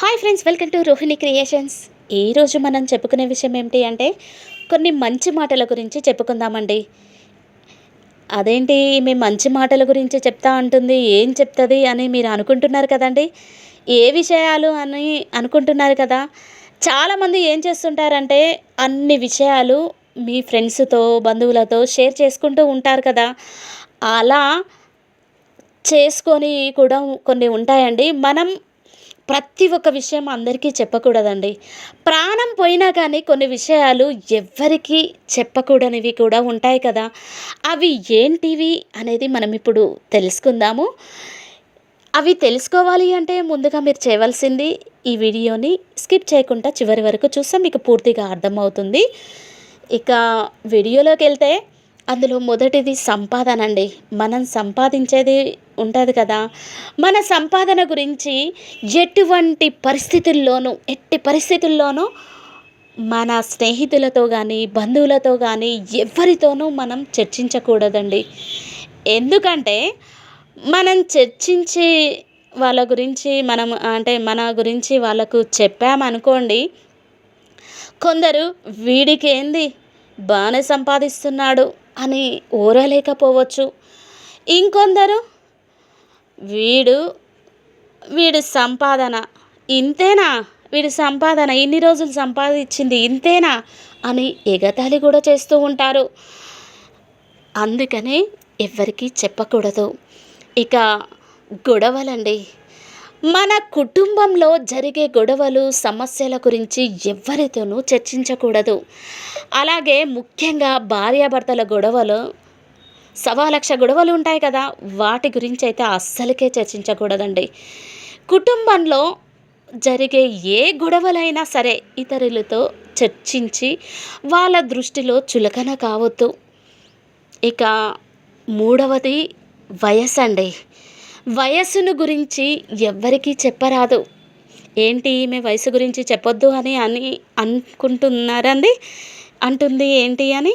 Hi friends, welcome to Rohini creations. ఈరోజు మనం చెప్పుకునే విషయం ఏమిటి అంటే కొన్ని మంచి మాటల గురించి చెప్పుకుందామండి. అదేంటి మేము మంచి మాటల గురించి చెప్తా అంటుంది, ఏం చెప్తుంది అని మీరు అనుకుంటున్నారు కదండి. ఏ విషయాలు అని అనుకుంటున్నారు కదా. చాలామంది ఏం చేస్తుంటారంటే అన్ని విషయాలు మీ ఫ్రెండ్స్తో బంధువులతో షేర్ చేసుకుంటూ ఉంటారు కదా. అలా చేసుకొని కూడా కొన్ని ఉంటాయండి. మనం ప్రతి ఒక్క విషయం అందరికీ చెప్పకూడదండి. ప్రాణం పోయినా కానీ కొన్ని విషయాలు ఎవ్వరికీ చెప్పకూడనివి కూడా ఉంటాయి కదా. అవి ఏంటివి అనేది మనం ఇప్పుడు తెలుసుకుందాము. అవి తెలుసుకోవాలి అంటే ముందుగా మీరు చేయవలసింది ఈ వీడియోని స్కిప్ చేయకుండా చివరి వరకు చూస్తే మీకు పూర్తిగా అర్థమవుతుంది. ఇక వీడియోలోకి వెళ్తే అందులో మొదటిది సంపాదన అండి. మనం సంపాదించేది ఉంటుంది కదా. మన సంపాదన గురించి ఎట్టి పరిస్థితుల్లోనూ మన స్నేహితులతో కానీ బంధువులతో కానీ ఎవరితోనూ మనం చర్చించకూడదండి. ఎందుకంటే మనం చర్చించి వాళ్ళ గురించి మన గురించి వాళ్ళకు చెప్పామనుకోండి, కొందరు వీడికి ఏంది బాగానే సంపాదిస్తున్నాడు అని ఓరలేకపోవచ్చు. ఇంకొందరు వీడు వీడి సంపాదన ఇంతేనా, వీడి సంపాదన ఇన్ని రోజులు సంపాదించింది ఇంతేనా అని ఎగతాళి కూడా చేస్తూ ఉంటారు. అందుకనే ఎవ్వరికీ చెప్పకూడదు. ఇక గొడవలండి. మన కుటుంబంలో జరిగే గొడవలు సమస్యల గురించి ఎవ్వరితోనూ చర్చించకూడదు. అలాగే ముఖ్యంగా భార్యాభర్తల గొడవలు, సవాలక్ష గొడవలు ఉంటాయి కదా, వాటి గురించి అయితే అస్సలకే చర్చించకూడదండి. కుటుంబంలో జరిగే ఏ గొడవలైనా సరే ఇతరులతో చర్చించి వాళ్ళ దృష్టిలో చులకన కావద్దు. ఇక మూడవది వయసు అండి. వయస్సును గురించి ఎవ్వరికీ చెప్పరాదు. ఏంటి ఈమె వయసు గురించి చెప్పొద్దు అని అనుకుంటున్నారండి, అంటుంది ఏంటి అని.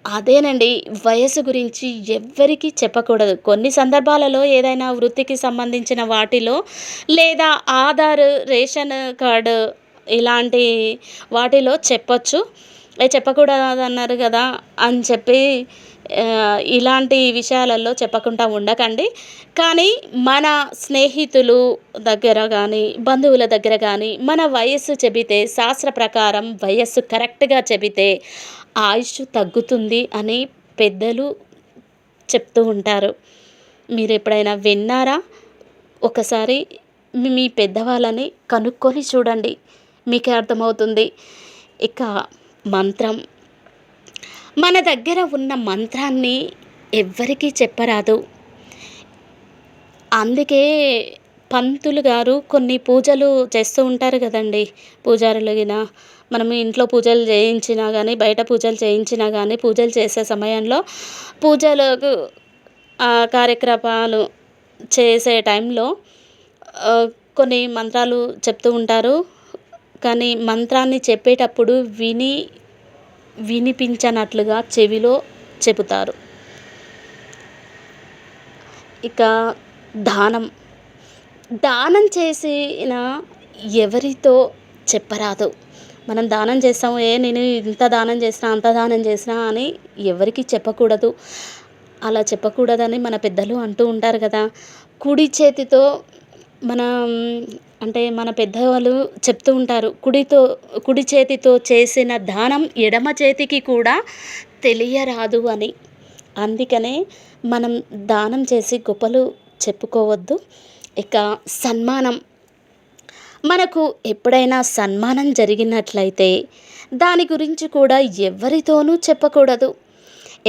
అదేనండి, వయసు గురించి ఎవ్వరికీ చెప్పకూడదు. కొన్ని సందర్భాలలో ఏదైనా వృత్తికి సంబంధించిన వాటిలో లేదా ఆధార్, రేషన్ కార్డు ఇలాంటి వాటిలో చెప్పొచ్చు. చెప్పకూడదు అన్నారు కదా అని చెప్పి ఇలాంటి విషయాలలో చెప్పకుండా ఉండకండి. కానీ మన స్నేహితులు దగ్గర కానీ బంధువుల దగ్గర కానీ మన వయస్సు చెబితే, శాస్త్ర ప్రకారం వయస్సు కరెక్ట్గా చెబితే ఆయుష్ తగ్గుతుంది అని పెద్దలు చెప్తూ ఉంటారు. మీరు ఎప్పుడైనా విన్నారా? ఒకసారి మీ పెద్దవాళ్ళని కనుక్కొని చూడండి, మీకే అర్థమవుతుంది. ఇక మంత్రం. మన దగ్గర ఉన్న మంత్రాన్ని ఎవ్వరికీ చెప్పరాదు. అందుకే పంతులు గారు కొన్ని పూజలు చేస్తూ ఉంటారు కదండి. పూజారులు గిన మనం ఇంట్లో పూజలు చేయించినా కానీ బయట పూజలు చేయించినా కానీ పూజలు చేసే సమయంలో పూజలకు కార్యక్రమాలు చేసే టైంలో కొన్ని మంత్రాలు చెప్తూ ఉంటారు. కానీ మంత్రాన్ని చెప్పేటప్పుడు వినిపించనట్లుగా చెవిలో చెబుతారు. ఇక దానం చేసిన ఎవరితో చెప్పరాదు. మనం దానం చేస్తాము, నేను ఇంత దానం చేసినా అంత దానం చేసినా అని ఎవరికి చెప్పకూడదు. అలా చెప్పకూడదని మన పెద్దలు అంటూ ఉంటారు కదా. కుడి చేతితో మన పెద్దవాళ్ళు చెప్తూ ఉంటారు, కుడి చేతితో చేసిన దానం ఎడమ చేతికి కూడా తెలియరాదు అని. అందుకనే మనం దానం చేసి గొప్పలు చెప్పుకోవద్దు. ఇక సన్మానం. మనకు ఎప్పుడైనా సన్మానం జరిగినట్లయితే దాని గురించి కూడా ఎవరితోనూ చెప్పకూడదు.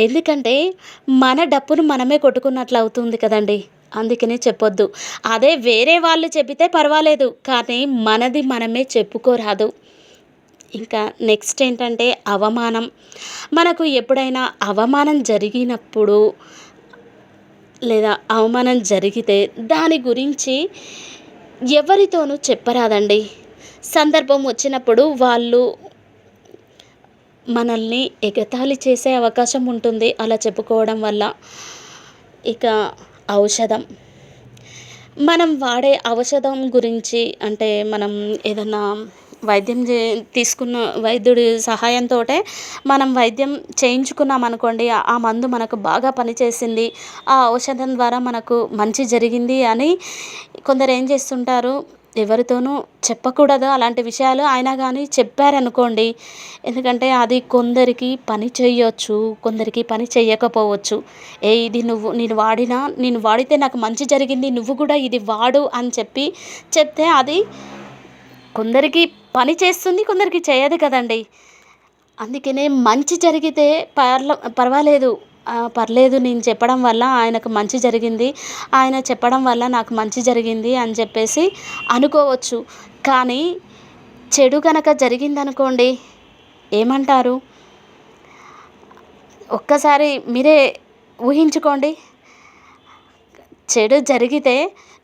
ఎందుకంటే మన డప్పును మనమే కొట్టుకున్నట్లు అవుతుంది కదండి. అందుకనే చెప్పొద్దు. అదే వేరే వాళ్ళు చెబితే పర్వాలేదు, కానీ మనది మనమే చెప్పుకోరాదు. ఇంకా నెక్స్ట్ ఏంటంటే అవమానం. మనకు ఎప్పుడైనా అవమానం జరిగినప్పుడు లేదా అవమానం జరిగితే దాని గురించి ఎవరితోనూ చెప్పరాదండి. సందర్భం వచ్చినప్పుడు వాళ్ళు మనల్ని ఎగతాళి చేసే అవకాశం ఉంటుంది అలా చెప్పుకోవడం వల్ల. ఇక ఔషధం. మనం వాడే ఔషధం గురించి అంటే మనం ఏదన్నా వైద్యం తీసుకున్న వైద్యుడి సహాయంతోటే మనం వైద్యం చేయించుకున్నామనుకోండి, ఆ మందు మనకు బాగా పనిచేసింది, ఆ ఔషధం ద్వారా మనకు మంచి జరిగింది అని కొందరేం చేస్తుంటారు, ఎవరితోనూ చెప్పకూడదు అలాంటి విషయాలు. అయినా గానీ చెప్పారనుకోండి, ఎందుకంటే అది కొందరికి పని చెయ్యొచ్చు, కొందరికి పని చెయ్యకపోవచ్చు. ఇది నేను వాడితే నాకు మంచి జరిగింది, నువ్వు కూడా ఇది వాడు అని చెప్తే అది కొందరికి పని చేస్తుంది, కొందరికి చేయదు కదండీ! అందుకనే మంచి జరిగితే పర్వాలేదు. పర్లేదు, నేను చెప్పడం వల్ల ఆయనకు మంచి జరిగింది, ఆయన చెప్పడం వల్ల నాకు మంచి జరిగింది అని చెప్పేసి అనుకోవచ్చు. కానీ చెడు గనక జరిగిందనుకోండి, ఏమంటారు? ఒక్కసారి మీరే ఊహించుకోండి. చెడు జరిగితే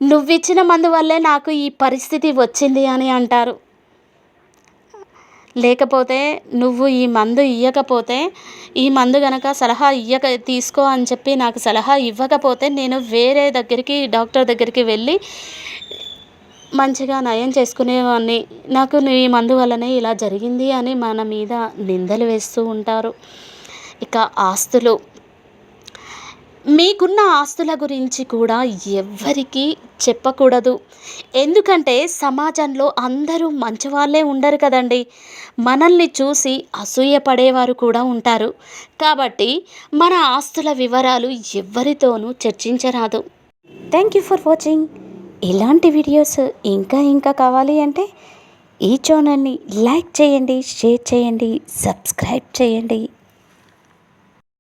నువ్విచ్చిన మందు వల్లే నాకు ఈ పరిస్థితి వచ్చింది అని అంటారు. లేకపోతే నువ్వు ఈ మందు ఇయ్యకపోతే, ఈ మందు గనక తీసుకో అని చెప్పి నాకు సలహా ఇవ్వకపోతే నేను వేరే డాక్టర్ దగ్గరికి వెళ్ళి మంచిగా నయం చేసుకునేవాడిని. నాకు ఈ మందు వల్లనే ఇలా జరిగింది అని మన మీద నిందలు వేస్తూ ఉంటారు. ఇక ఆస్తులు. మీకున్న ఆస్తుల గురించి కూడా ఎవ్వరికీ చెప్పకూడదు. ఎందుకంటే సమాజంలో అందరూ మంచివాళ్ళే ఉండరు కదండీ! మనల్ని చూసి అసూయ పడేవారు కూడా ఉంటారు. కాబట్టి మన ఆస్తుల వివరాలు ఎవ్వరితోనూ చర్చించరాదు. Thank you for watching. ఇలాంటి వీడియోస్ ఇంకా కావాలి అంటే ఈ ఛానల్ని లైక్ చేయండి, షేర్ చేయండి, సబ్స్క్రైబ్ చేయండి.